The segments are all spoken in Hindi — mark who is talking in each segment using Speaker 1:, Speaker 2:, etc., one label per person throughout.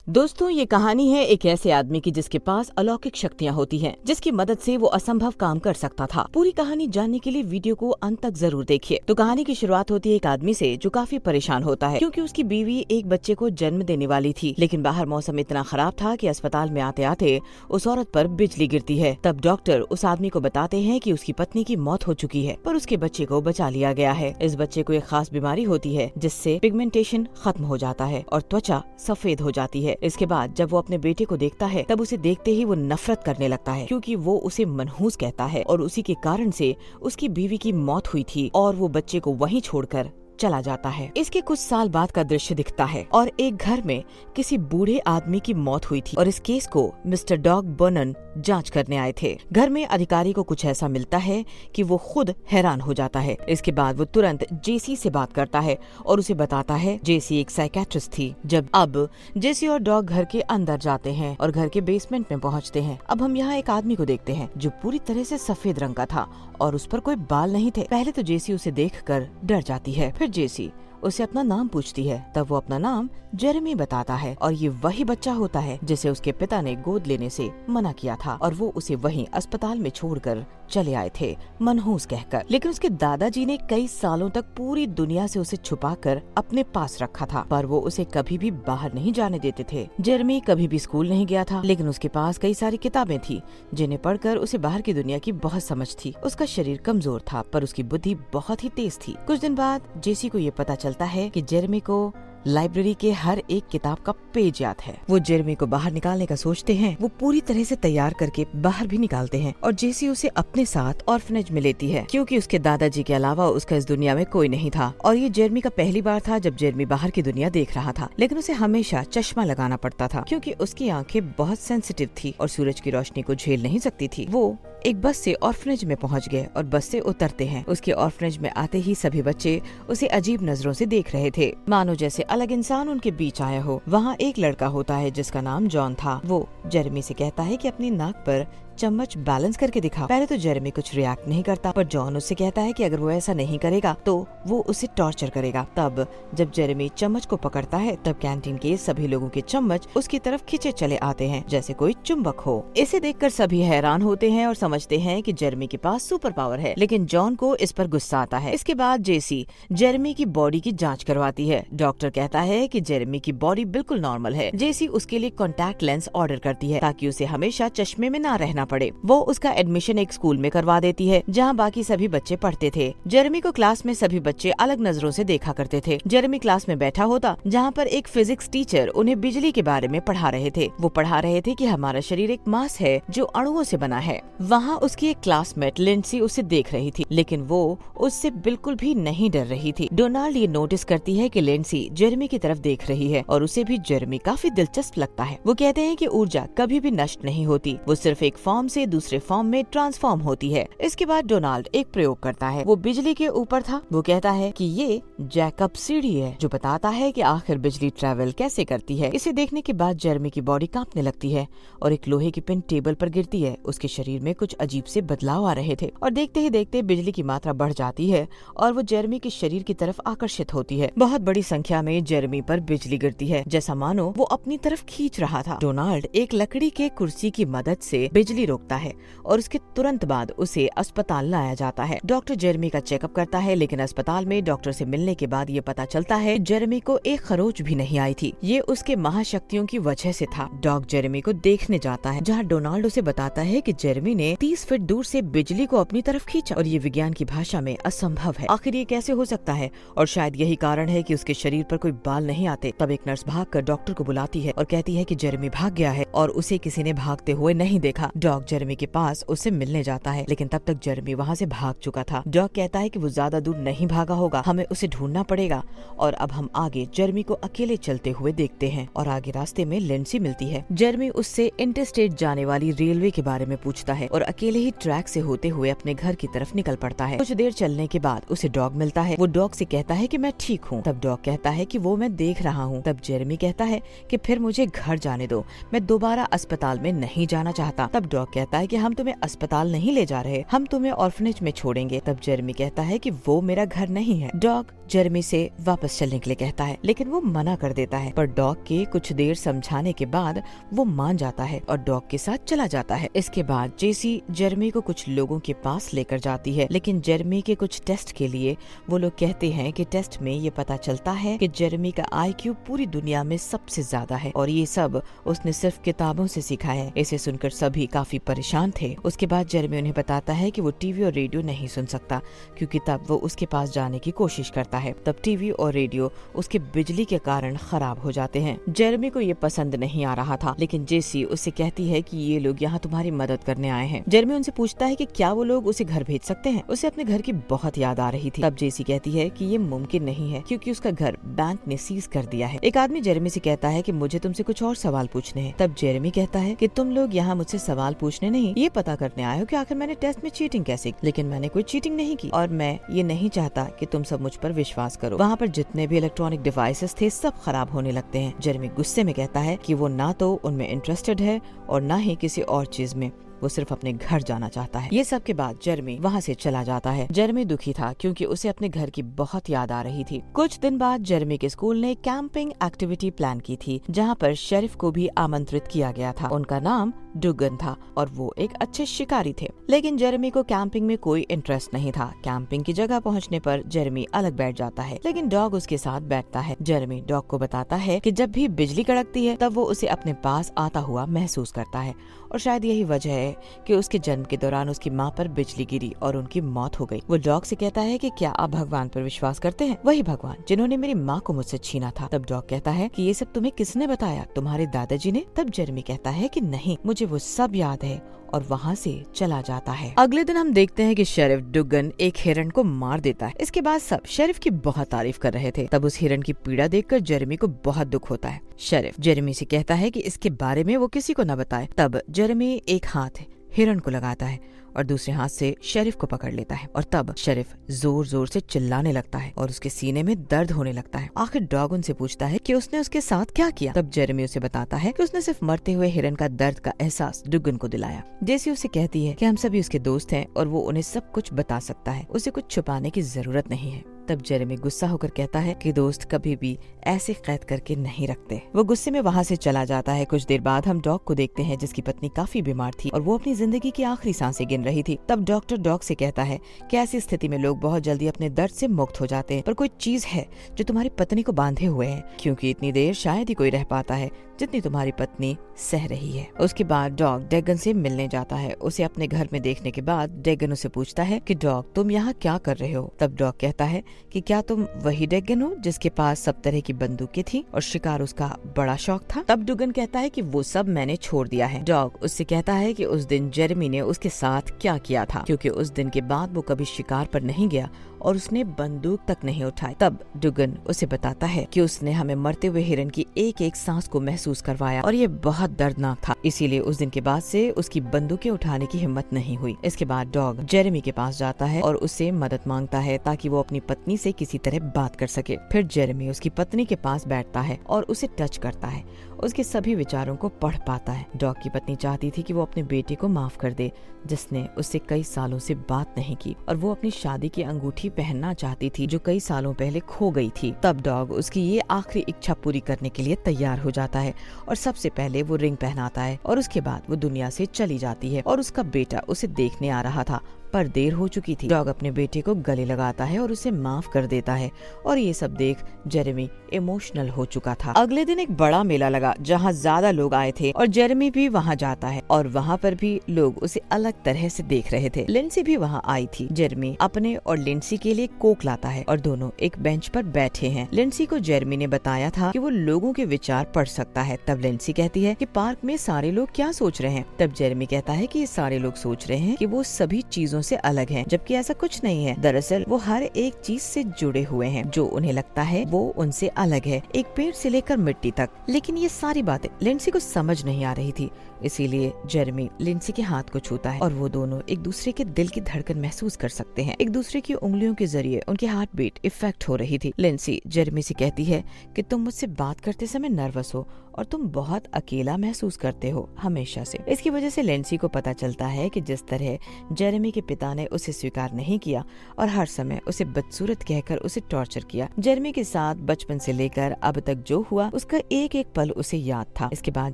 Speaker 1: दोस्तों, ये कहानी है एक ऐसे आदमी की जिसके पास अलौकिक शक्तियाँ होती हैं, जिसकी मदद से वो असंभव काम कर सकता था। पूरी कहानी जानने के लिए वीडियो को अंत तक जरूर देखिए। तो कहानी की शुरुआत होती है एक आदमी से जो काफी परेशान होता है, क्योंकि उसकी बीवी एक बच्चे को जन्म देने वाली थी। लेकिन बाहर मौसम इतना खराब था कि अस्पताल में आते आते उस औरत पर बिजली गिरती है। तब डॉक्टर उस आदमी को बताते हैं कि उसकी पत्नी की मौत हो चुकी है, पर उसके बच्चे को बचा लिया गया है। इस बच्चे को एक खास बीमारी होती है जिससे पिगमेंटेशन खत्म हो जाता है और त्वचा सफेद हो जाती है। इसके बाद जब वो अपने बेटे को देखता है तब उसे देखते ही वो नफरत करने लगता है, क्योंकि वो उसे मनहूस कहता है और उसी के कारण से उसकी बीवी की मौत हुई थी और वो बच्चे को वहीं छोड़कर चला जाता है। इसके कुछ साल बाद का दृश्य दिखता है और एक घर में किसी बूढ़े आदमी की मौत हुई थी और इस केस को मिस्टर डॉग बर्नन जांच करने आए थे। घर में अधिकारी को कुछ ऐसा मिलता है कि वो खुद हैरान हो जाता है। इसके बाद वो तुरंत जेसी से बात करता है और उसे बताता है जेसी एक साइकेट्रिस्ट थी। अब जेसी और डॉग घर के अंदर जाते हैं और घर के बेसमेंट में पहुंचते हैं। अब हम यहाँ एक आदमी को देखते हैं जो पूरी तरह से सफेद रंग का था और उस पर कोई बाल नहीं थे। पहले तो जेसी उसे देखकर डर जाती है, फिर जेसी उसे अपना नाम पूछती है। तब वो अपना नाम जेरेमी बताता है और ये वही बच्चा होता है जिसे उसके पिता ने गोद लेने से मना किया था और वो उसे वहीं अस्पताल में छोड़कर चले आए थे मनहूस कहकर। लेकिन उसके दादाजी ने कई सालों तक पूरी दुनिया से उसे छुपाकर अपने पास रखा था, पर वो उसे कभी भी बाहर नहीं जाने देते थे। जेरेमी कभी भी स्कूल नहीं गया था, लेकिन उसके पास कई सारी किताबें थी जिन्हें पढ़कर उसे बाहर की दुनिया की बहुत समझ थी। उसका शरीर कमजोर था पर उसकी बुद्धि बहुत ही तेज थी। कुछ दिन बाद जेसी को ये पता चलता है कि जेरेमी को लाइब्रेरी के हर एक किताब का पेज याद है। वो जेरेमी को बाहर निकालने का सोचते हैं। वो पूरी तरह से तैयार करके बाहर भी निकालते हैं और जेसी उसे अपने साथ ऑर्फनेज में लेती है, क्योंकि उसके दादाजी के अलावा उसका इस दुनिया में कोई नहीं था। और ये जेरेमी का पहली बार था जब जेरेमी बाहर की दुनिया देख रहा था, लेकिन उसे हमेशा चश्मा लगाना पड़ता था क्योंकि उसकी आंखें बहुत सेंसिटिव थी और सूरज की रोशनी को झेल नहीं सकती थी। वो एक बस से ऑर्फनेज में पहुंच गए और बस से उतरते हैं। उसके ऑर्फनेज में आते ही सभी बच्चे उसे अजीब नजरों से देख रहे थे, मानो जैसे अलग इंसान उनके बीच आया हो। वहाँ एक लड़का होता है जिसका नाम जॉन था। वो जेरेमी से कहता है कि अपनी नाक पर चम्मच बैलेंस करके दिखा। पहले तो जेरेमी कुछ रिएक्ट नहीं करता, पर जॉन उससे कहता है कि अगर वो ऐसा नहीं करेगा तो वो उसे टॉर्चर करेगा। तब जब जेरेमी चम्मच को पकड़ता है तब कैंटीन के सभी लोगों के चम्मच उसकी तरफ खींचे चले आते हैं जैसे कोई चुंबक हो। इसे देखकर सभी हैरान होते हैं और समझते हैं कि जेरेमी के पास सुपर पावर है, लेकिन जॉन को इस पर गुस्सा आता है। इसके बाद जेसी जेरेमी की बॉडी की जाँच करवाती है। डॉक्टर कहता है कि जेरेमी की बॉडी बिल्कुल नॉर्मल है। जेसी उसके लिए कॉन्टैक्ट लेंस ऑर्डर करती है ताकि उसे हमेशा चश्मे में न रहना पड़े। वो उसका एडमिशन एक स्कूल में करवा देती है जहाँ बाकी सभी बच्चे पढ़ते थे। जेरेमी को क्लास में सभी बच्चे अलग नजरों से देखा करते थे। जेरेमी क्लास में बैठा होता जहाँ पर एक फिजिक्स टीचर उन्हें बिजली के बारे में पढ़ा रहे थे। वो पढ़ा रहे थे कि हमारा शरीर एक मास है जो अणुओं से बना है। वहाँ उसकी एक क्लासमेट लिंडसी उसे देख रही थी, लेकिन वो उससे बिल्कुल भी नहीं डर रही थी। डोनाल्ड ये नोटिस करती है कि लिंडसी जेरेमी की तरफ देख रही है और उसे भी जेरेमी काफी दिलचस्प लगता है। वो कहते हैं कि ऊर्जा कभी भी नष्ट नहीं होती, वो सिर्फ एक फॉर्म से दूसरे फॉर्म में ट्रांसफॉर्म होती है। इसके बाद डोनाल्ड एक प्रयोग करता है। वो बिजली के ऊपर था। वो कहता है कि ये जैकब सीढ़ी है जो बताता है कि आखिर बिजली ट्रैवल कैसे करती है। इसे देखने के बाद जेरेमी की बॉडी कांपने लगती है और एक लोहे की पिन टेबल पर गिरती है। उसके शरीर में कुछ अजीब से बदलाव आ रहे थे और देखते ही देखते बिजली की मात्रा बढ़ जाती है और वो जेरेमी के शरीर की तरफ आकर्षित होती है। बहुत बड़ी संख्या में जेरेमी पर बिजली गिरती है, जैसा मानो वो अपनी तरफ खींच रहा था। डोनाल्ड एक लकड़ी के कुर्सी की मदद से बिजली रोकता है और उसके तुरंत बाद उसे अस्पताल लाया जाता है। डॉक्टर जेरेमी का चेकअप करता है, लेकिन अस्पताल में डॉक्टर से मिलने के बाद ये पता चलता है जेरेमी को एक खरोच भी नहीं आई थी। ये उसके महाशक्तियों की वजह से था। डॉग जेरेमी को देखने जाता है जहाँ डोनाल्ड उसे बताता है कि जेरेमी ने 30 फीट दूर से बिजली को अपनी तरफ खींचा और ये विज्ञान की भाषा में असंभव है। आखिर ये कैसे हो सकता है और शायद यही कारण है कि उसके शरीर पर कोई बाल नहीं आते। तब एक नर्स भागकर डॉक्टर को बुलाती है और कहती है कि जेरेमी भाग गया है और उसे किसी ने भागते हुए नहीं देखा। डॉग जेरेमी के पास उससे मिलने जाता है, लेकिन तब तक जेरेमी वहाँ से भाग चुका था। डॉग कहता है कि वो ज्यादा दूर नहीं भागा होगा, हमें उसे ढूंढना पड़ेगा। और अब हम आगे जेरेमी को अकेले चलते हुए देखते हैं और आगे रास्ते में लिंडसी मिलती है। जेरेमी उससे इंटरस्टेट जाने वाली रेलवे के बारे में पूछता है और अकेले ही ट्रैक से होते हुए अपने घर की तरफ निकल पड़ता है। कुछ देर चलने के बाद उसे डॉग मिलता है। वो डॉग से कहता है कि मैं ठीक हूँ। तब डॉग कहता है कि वो मैं देख रहा हूँ। तब जेरेमी कहता है कि फिर मुझे घर जाने दो, मैं दोबारा अस्पताल में नहीं जाना चाहता। तब डॉग कहता है कि हम तुम्हें अस्पताल नहीं ले जा रहे, हम तुम्हें ऑर्फनेज में छोड़ेंगे। तब जेरेमी कहता है कि वो मेरा घर नहीं है। डॉग जेरेमी से वापस चलने के लिए कहता है, लेकिन वो मना कर देता है। पर डॉग के कुछ देर समझाने के बाद वो मान जाता है और डॉग के साथ चला जाता है। इसके बाद जेसी जेरेमी को कुछ लोगों के पास लेकर जाती है, लेकिन जेरेमी के कुछ टेस्ट के लिए वो लोग कहते हैं कि टेस्ट में ये पता चलता है कि जेरेमी का IQ पूरी दुनिया में सबसे ज्यादा है और ये सब उसने सिर्फ किताबों से सीखा है। इसे सुनकर सभी काफी परेशान थे। उसके बाद जेरेमी उन्हें बताता है कि वो टीवी और रेडियो नहीं सुन सकता, क्योंकि तब वो उसके पास जाने की कोशिश करता है। तब टीवी और रेडियो उसके बिजली के कारण खराब हो जाते हैं। जेरेमी को ये पसंद नहीं आ रहा था, लेकिन जेसी उससे कहती है कि ये लोग यहाँ तुम्हारी मदद करने आए हैं। जेरेमी उनसे पूछता है कि क्या वो लोग उसे घर भेज सकते हैं। उसे अपने घर की बहुत याद आ रही थी। तब जेसी कहती है कि ये मुमकिन नहीं है, क्योंकि उसका घर बैंक ने सीज कर दिया है। एक आदमी जेरेमी से कहता है कि मुझे तुमसे कुछ और सवाल पूछने हैं। तब जेरेमी कहता है कि तुम लोग यहाँ मुझसे सवाल पूछने नहीं, ये पता करने आए हो कि आखिर मैंने टेस्ट में चीटिंग कैसे की। लेकिन मैंने कोई चीटिंग नहीं की और मैं ये नहीं चाहता कि तुम सब मुझ पर विश्वास करो। वहाँ पर जितने भी इलेक्ट्रॉनिक डिवाइसेस थे सब खराब होने लगते हैं। जेरेमी गुस्से में कहता है कि वो ना तो उनमें इंटरेस्टेड है और ना ही किसी और चीज में, वो सिर्फ अपने घर जाना चाहता है। ये सब के बाद जेरेमी वहाँ से चला जाता है। जेरेमी दुखी था क्योंकि उसे अपने घर की बहुत याद आ रही थी। कुछ दिन बाद जेरेमी के स्कूल ने कैंपिंग एक्टिविटी प्लान की थी, जहाँ पर शेरिफ को भी आमंत्रित किया गया था। उनका नाम डुगन था और वो एक अच्छे शिकारी थे। लेकिन जेरेमी को कैंपिंग में कोई इंटरेस्ट नहीं था। कैंपिंग की जगह पहुँचने पर जेरेमी अलग बैठ जाता है, लेकिन डॉग उसके साथ बैठता है। जेरेमी डॉग को बताता है कि जब भी बिजली कड़कती है तब वो उसे अपने पास आता हुआ महसूस करता है और शायद यही वजह है कि उसके जन्म के दौरान उसकी माँ पर बिजली गिरी और उनकी मौत हो गई। वो डॉग से कहता है कि क्या आप भगवान पर विश्वास करते हैं, वही भगवान जिन्होंने मेरी माँ को मुझसे छीना था। तब डॉग कहता है कि ये सब तुम्हें किसने बताया, तुम्हारे दादाजी ने। तब जेरेमी कहता है कि नहीं, मुझे वो सब याद है और वहाँ से चला जाता है। अगले दिन हम देखते हैं कि शेरिफ डुगन एक हिरण को मार देता है। इसके बाद सब शेरिफ की बहुत तारीफ कर रहे थे। तब उस हिरण की पीड़ा देखकर जेरेमी को बहुत दुख होता है। शेरिफ जेरेमी से कहता है कि इसके बारे में वो किसी को न बताए। तब जेरेमी एक हाथ हिरण को लगाता है और दूसरे हाथ से शेरिफ को पकड़ लेता है और तब शेरिफ जोर जोर से चिल्लाने लगता है और उसके सीने में दर्द होने लगता है। आखिर डॉग उनसे पूछता है कि उसने उसके साथ क्या किया। तब जेरेमी उसे बताता है कि उसने सिर्फ मरते हुए हिरन का दर्द का एहसास डुगन को दिलाया। जेसी उसे कहती है कि हम सभी उसके दोस्त हैं और वो उन्हें सब कुछ बता सकता है, उसे कुछ छुपाने की जरूरत नहीं है। तब जेरेमी गुस्सा होकर कहता है कि दोस्त कभी भी ऐसे कैद करके नहीं रखते। वो गुस्से में वहाँ से चला जाता है। कुछ देर बाद हम डॉग को देखते हैं जिसकी पत्नी काफी बीमार थी और वो अपनी जिंदगी की आखिरी सांसें गिन रही थी। तब डॉक्टर डॉग से कहता है कि ऐसी स्थिति में लोग बहुत जल्दी अपने दर्द से मुक्त हो जाते हैं, पर कोई चीज है जो तुम्हारी पत्नी को बांधे हुए है, क्योंकि इतनी देर शायद ही कोई रह पाता है जितनी तुम्हारी पत्नी सह रही है। उसके बाद डॉग डेगन से मिलने जाता है। उसे अपने घर में देखने के बाद डेगन उसे पूछता है कि डॉग तुम यहाँ क्या कर रहे हो। तब डॉग कहता है कि क्या तुम वही डेगन हो जिसके पास सब तरह की बंदूकें थी और शिकार उसका बड़ा शौक था। तब डुगन कहता है कि वो सब मैंने छोड़ दिया है। डॉग उससे कहता है कि उस दिन जेरेमी ने उसके साथ क्या किया था, क्योंकि उस दिन के बाद वो कभी शिकार पर नहीं गया और उसने बंदूक तक नहीं उठाई। तब डुगन उसे बताता है कि उसने हमें मरते हुए हिरन की एक एक सांस को महसूस करवाया और ये बहुत दर्दनाक था, इसीलिए उस दिन के बाद से उसकी बंदूकें उठाने की हिम्मत नहीं हुई। इसके बाद डॉग जेरेमी के पास जाता है और उससे मदद मांगता है ताकि वो अपनी पत्नी से किसी तरह बात कर सके। फिर जेरेमी उसकी पत्नी के पास बैठता है और उसे टच करता है, उसके सभी विचारों को पढ़ पाता है। डॉग की पत्नी चाहती थी कि वो अपने बेटे को माफ कर दे जिसने उससे कई सालों से बात नहीं की, और वो अपनी शादी की अंगूठी पहनना चाहती थी जो कई सालों पहले खो गई थी। तब डॉग उसकी ये आखिरी इच्छा पूरी करने के लिए तैयार हो जाता है और सबसे पहले वो रिंग पहनाता है और उसके बाद वो दुनिया से चली जाती है और उसका बेटा उसे देखने आ रहा था, पर देर हो चुकी थी। डॉग अपने बेटे को गले लगाता है और उसे माफ कर देता है और ये सब देख जेरेमी इमोशनल हो चुका था। अगले दिन एक बड़ा मेला लगा जहाँ ज्यादा लोग आए थे और जेरेमी भी वहाँ जाता है और वहाँ पर भी लोग उसे अलग तरह से देख रहे थे। लिंडसी भी वहाँ आई थी। जेरेमी अपने और लिंडसी के लिए कोक लाता है और दोनों एक बेंच पर बैठे हैं। लिंडसी को जेरेमी ने बताया था कि वो लोगों के विचार पढ़ सकता है। तब लिंडसी कहती है कि पार्क में सारे लोग क्या सोच रहे हैं। तब जेरेमी कहता है कि ये सारे लोग सोच रहे हैं कि वो सभी चीजों चीजों से अलग हैं, जबकि ऐसा कुछ नहीं है। दरअसल वो हर एक चीज से जुड़े हुए हैं जो उन्हें लगता है वो उनसे अलग है, एक पेड़ से लेकर मिट्टी तक। लेकिन ये सारी बातें लिंडसी को समझ नहीं आ रही थी, इसीलिए जेरेमी लिंडसी के हाथ को छूता है और वो दोनों एक दूसरे के दिल की धड़कन महसूस कर सकते हैं। एक दूसरे की उंगलियों के जरिए उनकी हार्ट बीट इफेक्ट हो रही थी। लिंडसी जेरेमी से कहती है कि तुम मुझसे बात करते समय नर्वस हो और तुम बहुत अकेला महसूस करते हो हमेशा से। इसकी वजह से लिंडसी को पता चलता है कि जिस तरह जेरेमी के पिता ने उसे स्वीकार नहीं किया और हर समय उसे बदसूरत कहकर उसे टॉर्चर किया, जेरेमी के साथ बचपन से लेकर अब तक जो हुआ उसका एक एक पल उसे याद था। इसके बाद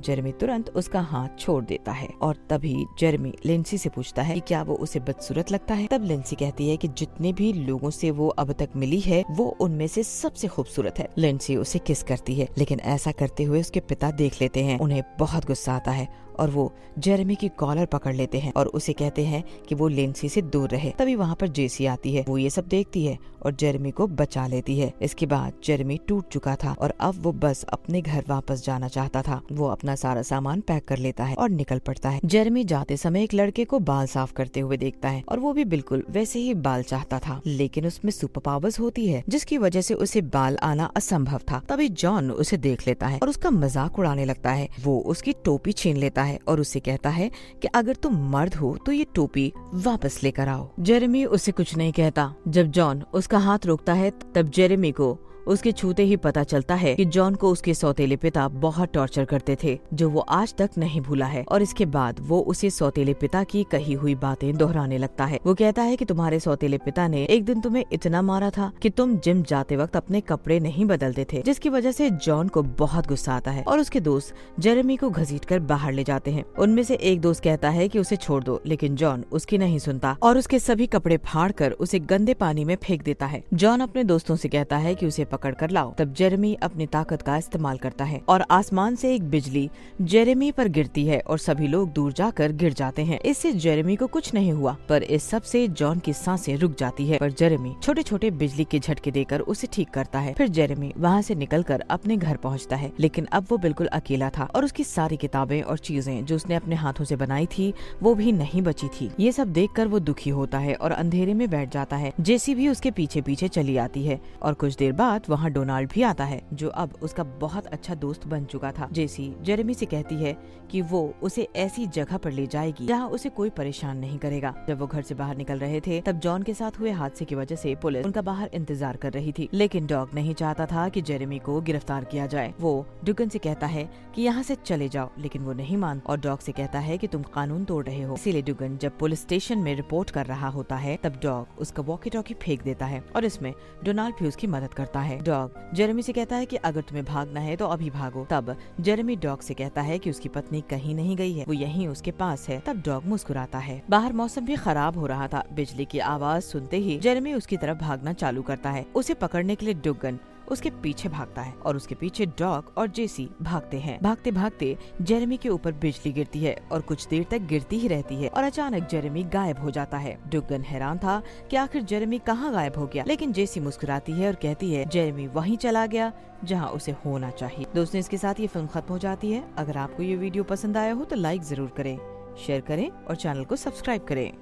Speaker 1: जेरेमी तुरंत उसका हाथ छोड़ देता है और तभी जेरेमी लिंडसी से पूछता है कि क्या वो उसे बदसूरत लगता है। तब लिंडसी कहती है कि जितने भी लोगों से वो अब तक मिली है वो उनमें से सबसे खूबसूरत है। लिंडसी उसे किस करती है, लेकिन ऐसा करते हुए उसके पिता देख लेते हैं। उन्हें बहुत गुस्सा आता है और वो जेरेमी की कॉलर पकड़ लेते हैं और उसे कहते हैं कि वो लिंडसी से दूर रहे। तभी वहाँ पर जेसी आती है, वो ये सब देखती है और जेरेमी को बचा लेती है। इसके बाद जेरेमी टूट चुका था और अब वो बस अपने घर वापस जाना चाहता था। वो अपना सारा सामान पैक कर लेता है और निकल पड़ता है। जेरेमी जाते समय एक लड़के को बाल साफ करते हुए देखता है और वो भी बिल्कुल वैसे ही बाल चाहता था, लेकिन उसमें सुपर पावर्स होती है जिसकी वजह से उसे बाल आना असंभव था। तभी जॉन उसे देख लेता है और उसका मजाक उड़ाने लगता है। वो उसकी टोपी छीन लेता है और उससे कहता है कि अगर तुम मर्द हो तो ये टोपी वापस लेकर आओ। जेरेमी उसे कुछ नहीं कहता। जब जॉन उसका हाथ रोकता है तब जेरेमी को उसके छूते ही पता चलता है कि जॉन को उसके सौतेले पिता बहुत टॉर्चर करते थे, जो वो आज तक नहीं भूला है। और इसके बाद वो उसे सौतेले पिता की कही हुई बातें दोहराने लगता है। वो कहता है कि तुम्हारे सौतेले पिता ने एक दिन तुम्हें इतना मारा था कि तुम जिम जाते वक्त अपने कपड़े नहीं बदलते थे, जिसकी वजह से जॉन को बहुत गुस्सा आता है और उसके दोस्त जेरेमी को घसीटकर बाहर ले जाते हैं। उनमें से एक दोस्त कहता है कि उसे छोड़ दो, लेकिन जॉन उसकी नहीं सुनता और उसके सभी कपड़े फाड़कर उसे गंदे पानी में फेंक देता है। जॉन अपने दोस्तों से कहता है कि उसे पकड़ कर लाओ। तब जेरेमी अपनी ताकत का इस्तेमाल करता है और आसमान से एक बिजली जेरेमी पर गिरती है और सभी लोग दूर जाकर गिर जाते हैं। इससे जेरेमी को कुछ नहीं हुआ, पर इस सब से जॉन की सांसें रुक जाती है। पर जेरेमी छोटे छोटे बिजली के झटके देकर उसे ठीक करता है। फिर जेरेमी वहाँ से निकलकर अपने घर पहुँचता है, लेकिन अब वो बिल्कुल अकेला था और उसकी सारी किताबें और चीजें जो उसने अपने हाथों से बनाई थी वो भी नहीं बची थी। ये सब देखकर वो दुखी होता है और अंधेरे में बैठ जाता है। जेसी भी उसके पीछे पीछे चली आती है और कुछ देर बाद वहाँ डोनाल्ड भी आता है, जो अब उसका बहुत अच्छा दोस्त बन चुका था। जेसी जेरेमी से कहती है कि वो उसे ऐसी जगह पर ले जाएगी जहाँ उसे कोई परेशान नहीं करेगा। जब वो घर से बाहर निकल रहे थे तब जॉन के साथ हुए हादसे की वजह से पुलिस उनका बाहर इंतजार कर रही थी, लेकिन डॉग नहीं चाहता था कि जेरेमी को गिरफ्तार किया जाए। वो डुगन से कहता है कि यहाँ से चले जाओ, लेकिन वो नहीं मानता और डॉग से कहता है कि तुम कानून तोड़ रहे हो। इसीलिए डुगन जब पुलिस स्टेशन में रिपोर्ट कर रहा होता है तब डॉग उसका वॉकी टॉकी फेंक देता है और इसमें डोनाल्ड भी उसकी मदद करता है। डॉग जेरेमी से कहता है कि अगर तुम्हें भागना है तो अभी भागो। तब जेरेमी डॉग से कहता है कि उसकी पत्नी कहीं नहीं गई है, वो यहीं उसके पास है। तब डॉग मुस्कुराता है। बाहर मौसम भी खराब हो रहा था। बिजली की आवाज सुनते ही जेरेमी उसकी तरफ भागना चालू करता है। उसे पकड़ने के लिए डुगन उसके पीछे भागता है और उसके पीछे डॉग और जेसी भागते हैं। भागते भागते जेरेमी के ऊपर बिजली गिरती है और कुछ देर तक गिरती ही रहती है और अचानक जेरेमी गायब हो जाता है। डुगन हैरान था कि आखिर जेरेमी कहाँ गायब हो गया, लेकिन जेसी मुस्कुराती है और कहती है जेरेमी वहीं चला गया जहाँ उसे होना चाहिए। दोस्तों, इसके साथ ये फिल्म खत्म हो जाती है। अगर आपको ये वीडियो पसंद आया हो तो लाइक जरूर करें, शेयर करें और चैनल को सब्सक्राइब करें।